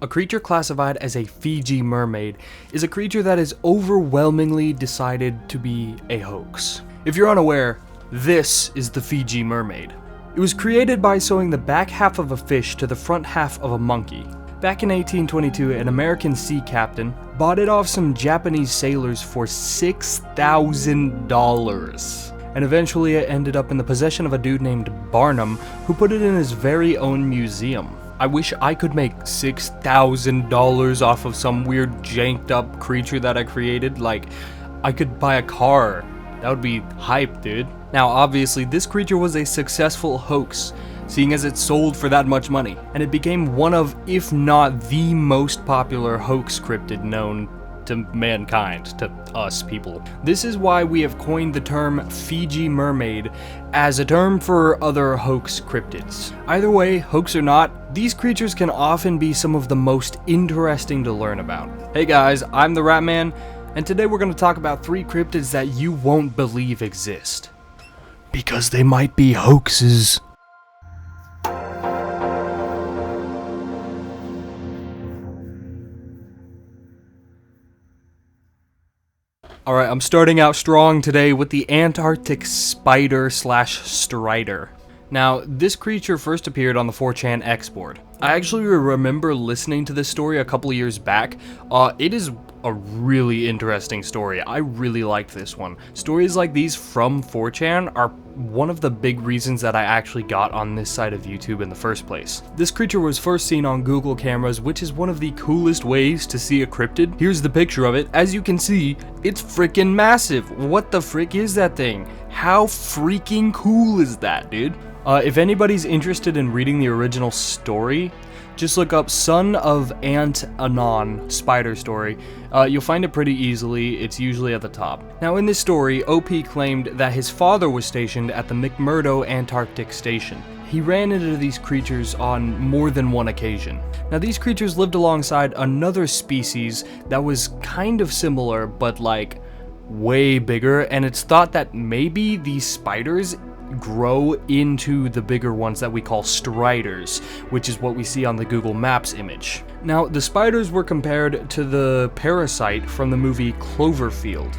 A creature classified as a feejee mermaid is a creature that is overwhelmingly decided to be a hoax. If you're unaware, this is the feejee mermaid. It was created by sewing the back half of a fish to the front half of a monkey. Back in 1822, an American sea captain bought it off some Japanese sailors for $6,000. And eventually it ended up in the possession of a dude named Barnum, who put it in his very own museum. I wish I could make $6,000 off of some weird janked up creature that I created. Like, I could buy a car. That would be hype, dude. Now, obviously, this creature was a successful hoax, seeing as it sold for that much money, and it became one of, if not the most popular hoax cryptid known to mankind, to us people. This is why we have coined the term feejee mermaid as a term for other hoax cryptids. Either way, hoax or not, these creatures can often be some of the most interesting to learn about. Hey guys, I'm the Rat Man, and today we're going to talk about 3 cryptids that you won't believe exist. Because they might be hoaxes. Alright, I'm starting out strong today with the Antarctic SpiderStrider. Now, this creature first appeared on the 4chan X board. I actually remember listening to this story a couple of years back. It is a really interesting story. I really liked this one. Stories like these from 4chan are one of the big reasons that I actually got on this side of YouTube in the first place. This creature was first seen on Google cameras, which is one of the coolest ways to see a cryptid. Here's the picture of it. As you can see, it's freaking massive. What the frick is that thing? How freaking cool is that, dude? If anybody's interested in reading the original story, just look up Son of Ant Anon Spider Story. You'll find it pretty easily. It's usually at the top. Now in this story, OP claimed that his father was stationed at the McMurdo Antarctic Station. He ran into these creatures on more than one occasion. Now these creatures lived alongside another species that was kind of similar, but like way bigger, and it's thought that maybe these spiders grow into the bigger ones that we call striders, which is what we see on the Google Maps image. Now, the spiders were compared to the parasite from the movie Cloverfield.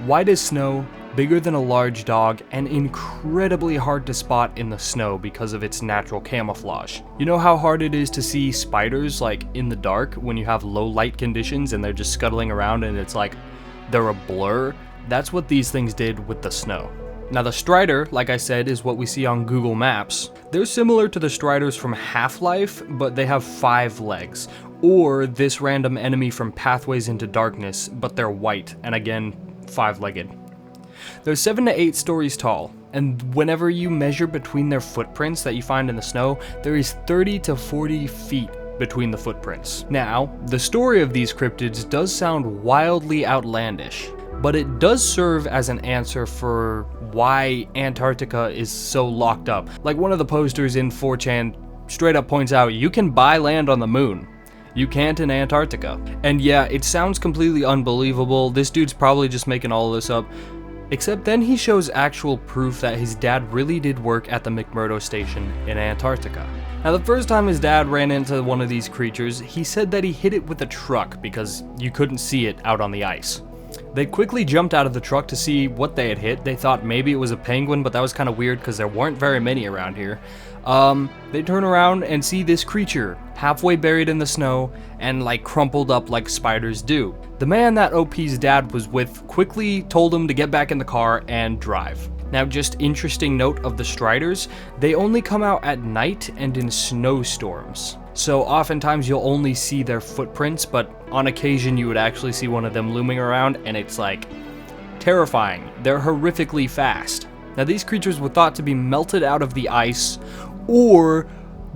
White as snow, bigger than a large dog, and incredibly hard to spot in the snow because of its natural camouflage. You know how hard it is to see spiders like in the dark when you have low light conditions and they're just scuttling around and it's like they're a blur? That's what these things did with the snow. Now the Strider, like I said, is what we see on Google Maps. They're similar to the Striders from Half-Life, but they have 5 legs. Or this random enemy from Pathways into Darkness, but they're white, and again, 5-legged. They're 7 to 8 stories tall, and whenever you measure between their footprints that you find in the snow, there is 30 to 40 feet between the footprints. Now, the story of these cryptids does sound wildly outlandish, but it does serve as an answer for why Antarctica is so locked up. Like one of the posters in 4chan straight up points out, you can buy land on the moon. You can't in Antarctica. And yeah, it sounds completely unbelievable. This dude's probably just making all of this up. Except then he shows actual proof that his dad really did work at the McMurdo station in Antarctica. Now the first time his dad ran into one of these creatures, he said that he hit it with a truck because you couldn't see it out on the ice. They quickly jumped out of the truck to see what they had hit. They thought maybe it was a penguin, but that was kind of weird because there weren't very many around here. They turn around and see this creature halfway buried in the snow and like crumpled up like spiders do. The man that OP's dad was with quickly told him to get back in the car and drive. Now, just interesting note of the Striders, they only come out at night and in snowstorms. So oftentimes you'll only see their footprints, but on occasion you would actually see one of them looming around, and it's like terrifying. They're horrifically fast. Now these creatures were thought to be melted out of the ice, or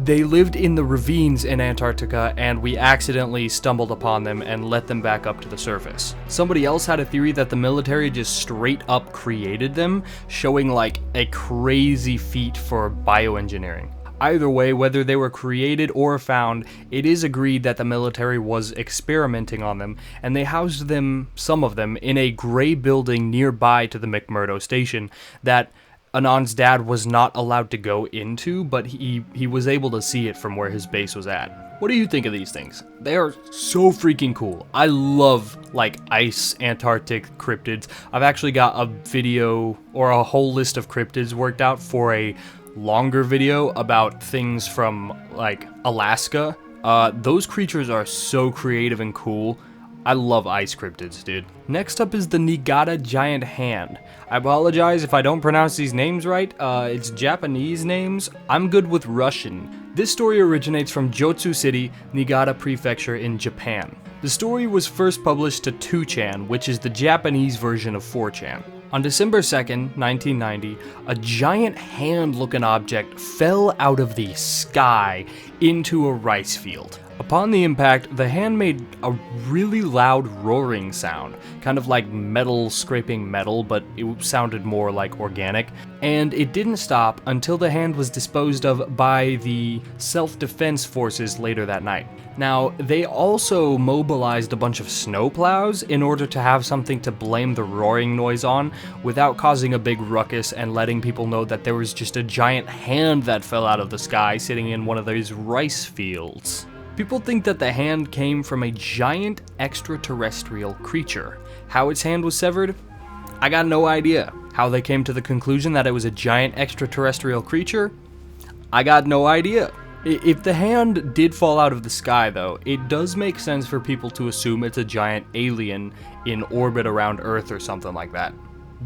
they lived in the ravines in Antarctica and we accidentally stumbled upon them and let them back up to the surface. Somebody else had a theory that the military just straight up created them, showing like a crazy feat for bioengineering. Either way, whether they were created or found, it is agreed that the military was experimenting on them, and they housed them, some of them, in a gray building nearby to the McMurdo station that Anand's dad was not allowed to go into, but he was able to see it from where his base was at. What do you think of these things? They are so freaking cool. I love, like, ice Antarctic cryptids. I've actually got a video or a whole list of cryptids worked out for a longer video about things from, like, Alaska. Those creatures are so creative and cool. I love ice cryptids, dude. Next up is the Niigata giant hand. I apologize if I don't pronounce these names right. It's Japanese names. I'm good with Russian. This story originates from Jotsu City, Niigata Prefecture in Japan. The story was first published to 2chan, which is the Japanese version of 4chan. On December 2nd, 1990, a giant hand-looking object fell out of the sky into a rice field. Upon the impact, the hand made a really loud roaring sound, kind of like metal scraping metal, but it sounded more like organic, and it didn't stop until the hand was disposed of by the self-defense forces later that night. Now, they also mobilized a bunch of snowplows in order to have something to blame the roaring noise on without causing a big ruckus and letting people know that there was just a giant hand that fell out of the sky sitting in one of those rice fields. People think that the hand came from a giant extraterrestrial creature. How its hand was severed? I got no idea. How they came to the conclusion that it was a giant extraterrestrial creature? I got no idea. If the hand did fall out of the sky, though, it does make sense for people to assume it's a giant alien in orbit around Earth or something like that.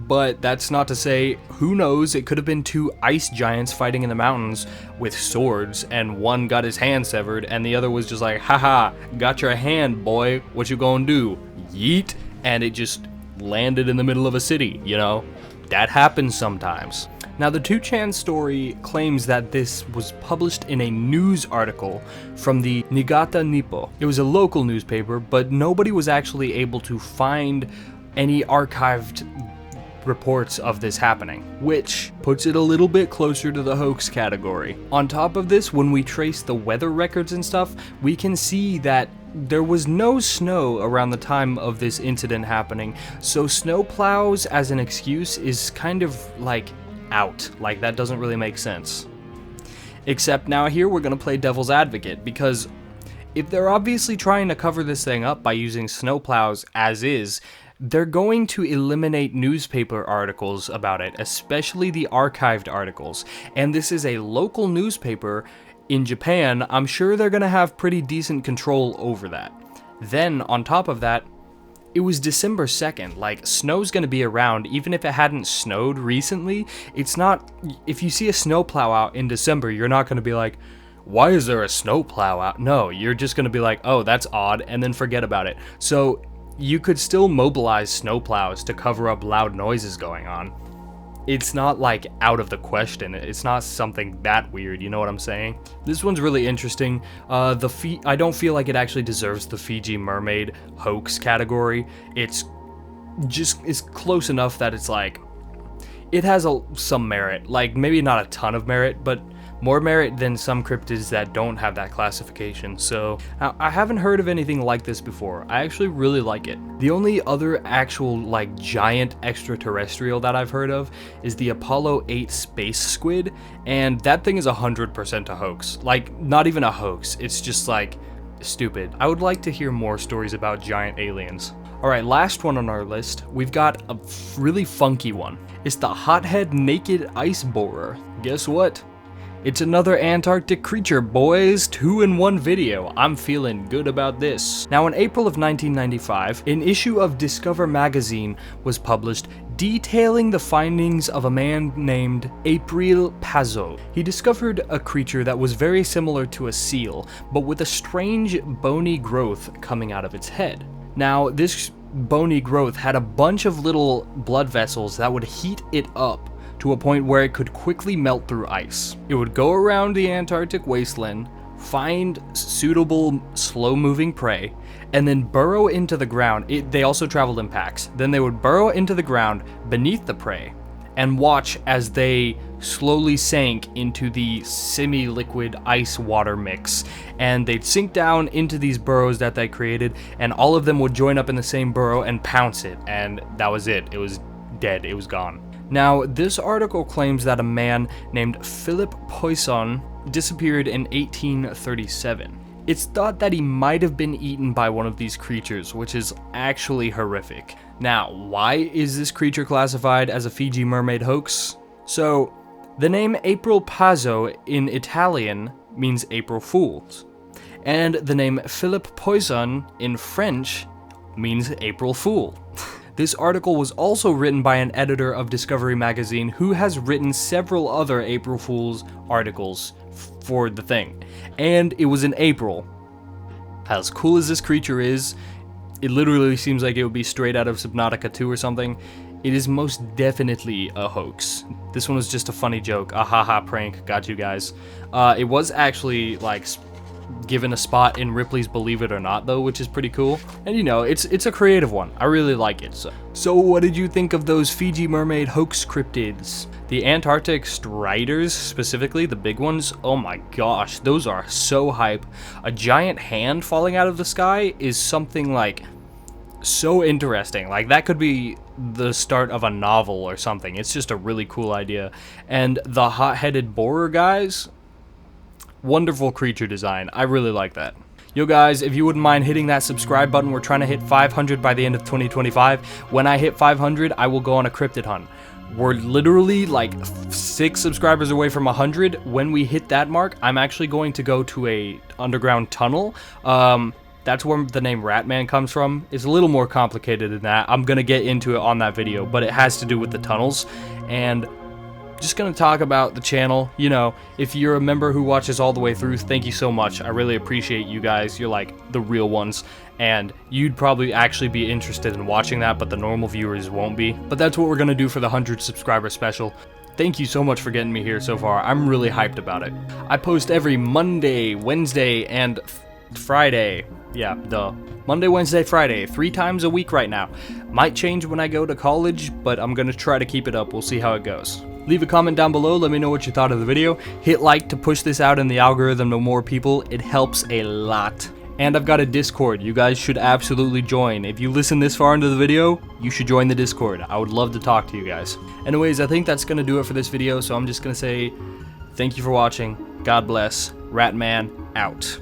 But that's not to say, who knows, it could have been two ice giants fighting in the mountains with swords, and one got his hand severed, and the other was just like, haha, got your hand, boy, what you gonna do? Yeet, and it just landed in the middle of a city, you know? That happens sometimes. Now, the 2chan story claims that this was published in a news article from the Niigata Nippo. It was a local newspaper, but nobody was actually able to find any archived reports of this happening, which puts it a little bit closer to the hoax category. On top of this, when we trace the weather records and stuff, we can see that there was no snow around the time of this incident happening, so snowplows as an excuse is kind of like out. Like, that doesn't really make sense. Except now here we're gonna play devil's advocate, because if they're obviously trying to cover this thing up by using snowplows as is, they're going to eliminate newspaper articles about it, especially the archived articles. And this is a local newspaper in Japan. I'm sure they're gonna have pretty decent control over that. Then, on top of that, it was December 2nd, like, snow's gonna be around, even if it hadn't snowed recently. It's not, if you see a snowplow out in December, you're not gonna be like, why is there a snowplow out? No, you're just gonna be like, oh, that's odd, and then forget about it. So, you could still mobilize snowplows to cover up loud noises going on. It's not like out of the question. It's not something that weird, you know what I'm saying? This one's really interesting. I don't feel like it actually deserves the Fiji mermaid hoax category. It's close enough that it's like, it has some merit. Like, maybe not a ton of merit, but more merit than some cryptids that don't have that classification. So, I haven't heard of anything like this before. I actually really like it. The only other actual, like, giant extraterrestrial that I've heard of is the Apollo 8 space squid, and that thing is 100% a hoax. Like, not even a hoax, it's just, like, stupid. I would like to hear more stories about giant aliens. Alright, last one on our list, we've got a really funky one. It's the Hothead naked ice borer. Guess what? It's another Antarctic creature, boys. 2-in-1 video. I'm feeling good about this. Now, in April of 1995, an issue of Discover magazine was published detailing the findings of a man named April Pazzo. He discovered a creature that was very similar to a seal, but with a strange bony growth coming out of its head. Now, this bony growth had a bunch of little blood vessels that would heat it up to a point where it could quickly melt through ice. It would go around the Antarctic wasteland, find suitable slow-moving prey, and then burrow into the ground. They also traveled in packs. Then they would burrow into the ground beneath the prey and watch as they slowly sank into the semi-liquid ice water mix. And they'd sink down into these burrows that they created, and all of them would join up in the same burrow and pounce it, and that was it. It was dead. It was gone. Now, this article claims that a man named Philip Poisson disappeared in 1837. It's thought that he might have been eaten by one of these creatures, which is actually horrific. Now, why is this creature classified as a Fiji mermaid hoax? So, the name April Pazzo in Italian means April Fools, and the name Philip Poisson in French means April Fool. This article was also written by an editor of Discovery magazine who has written several other April Fool's articles for the thing, and it was in April. As cool as this creature is, it literally seems like it would be straight out of Subnautica 2 or something. It is most definitely a hoax. This one was just a funny joke, a haha prank, got you guys. It was actually like given a spot in Ripley's Believe It or Not though, which is pretty cool. And you know, it's a creative one. I really like it. So what did you think of those Fiji mermaid hoax cryptids? The Antarctic Striders, specifically, the big ones, oh my gosh, those are so hype. A giant hand falling out of the sky is something like so interesting. Like that could be the start of a novel or something. It's just a really cool idea. And the hot-headed borer guys, wonderful creature design. I really like that. Yo guys, if you wouldn't mind hitting that subscribe button, we're trying to hit 500 by the end of 2025. When I hit 500, I will go on a cryptid hunt. We're literally like 6 subscribers away from 100. When we hit that mark, I'm actually going to go to a underground tunnel. That's where the name Ratman comes from. It's a little more complicated than that. I'm gonna get into it on that video, but it has to do with the tunnels. And just gonna talk about the channel. You know, if you're a member who watches all the way through, thank you so much. I really appreciate you guys. You're like the real ones, and you'd probably actually be interested in watching that, but the normal viewers won't be. But that's what we're gonna do for the 100 subscriber special. Thank you so much for getting me here so far. I'm really hyped about it. I post every Monday, Wednesday, and Friday. Yeah, duh. Monday, Wednesday, Friday, 3 times a week right now. Might change when I go to college, but I'm gonna try to keep it up. We'll see how it goes. Leave a comment down below, let me know what you thought of the video. Hit like to push this out in the algorithm to more people. It helps a lot. And I've got a Discord. You guys should absolutely join. If you listen this far into the video, you should join the Discord. I would love to talk to you guys. Anyways, I think that's gonna do it for this video, so I'm just gonna say thank you for watching. God bless. Ratman out.